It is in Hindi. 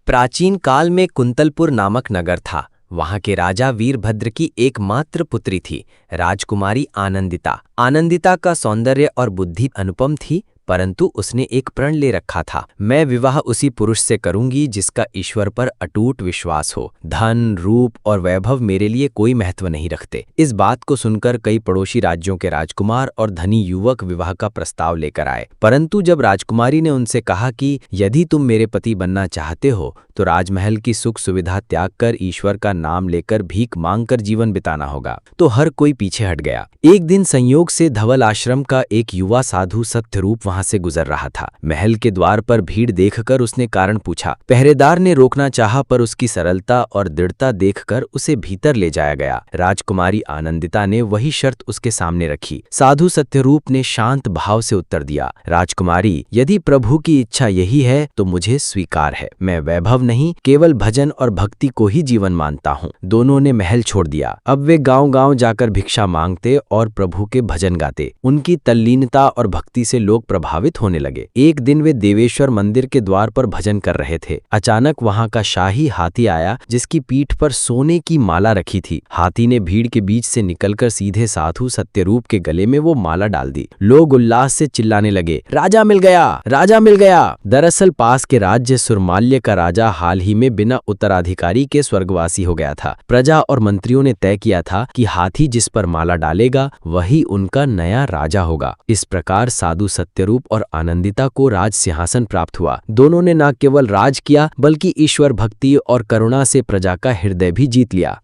प्राचीन काल में कुंतलपुर नामक नगर था। वहां के राजा वीरभद्र की एकमात्र पुत्री थी, राजकुमारी आनंदिता। आनंदिता का सौंदर्य और बुद्धि अनुपम थी, परंतु उसने एक प्रण ले रखा था, मैं विवाह उसी पुरुष से करूंगी जिसका ईश्वर पर अटूट विश्वास हो। धन, रूप और वैभव मेरे लिए कोई महत्व नहीं रखते। इस बात को सुनकर कई पड़ोसी राज्यों के राजकुमार और धनी युवक विवाह का प्रस्ताव लेकर आए, परंतु जब राजकुमारी ने उनसे कहा कि यदि तुम मेरे पति बनना चाहते हो तो राजमहल की सुख सुविधा त्याग कर ईश्वर का नाम लेकर भीख मांगकर जीवन बिताना होगा, तो हर कोई पीछे हट गया। एक दिन संयोग से धवल आश्रम का एक युवा साधु सत्यरूप वहां से गुजर रहा था। महल के द्वार पर भीड़ देखकर उसने कारण पूछा। पहरेदार ने रोकना चाहा, पर उसकी सरलता और दृढ़ता देखकर उसे भीतर ले जाया गया। राजकुमारी आनंदिता ने वही शर्त उसके सामने रखी। साधु सत्यरूप ने शांत भाव से उत्तर दिया, राजकुमारी, यदि प्रभु की इच्छा यही है तो मुझे स्वीकार है। मैं वैभव नहीं, केवल भजन और भक्ति को ही जीवन मानता हूँ। दोनों ने महल छोड़ दिया। अब वे गांव-गांव जाकर भिक्षा मांगते और प्रभु के भजन गाते। उनकी तल्लीनता और भक्ति से लोग प्रभावित होने लगे। एक दिन वे देवेश्वर मंदिर के द्वार पर भजन कर रहे थे। अचानक वहां का शाही हाथी आया, जिसकी पीठ पर सोने की माला रखी थी। हाथी ने भीड़ के बीच से निकलकर सीधे साधु सत्यरूप के गले में वो माला डाल दी। लोग उल्लास से चिल्लाने लगे, राजा मिल गया, राजा मिल गया। दरअसल पास के राज्य सुरमाल्य का राजा हाल ही में बिना उत्तराधिकारी के स्वर्गवासी हो गया था। प्रजा और मंत्रियों ने तय किया था कि हाथी जिस पर माला डालेगा वही उनका नया राजा होगा। इस प्रकार साधु सत्यरूप और आनंदिता को राज सिंहासन प्राप्त हुआ। दोनों ने न केवल राज किया, बल्कि ईश्वर भक्ति और करुणा से प्रजा का हृदय भी जीत लिया।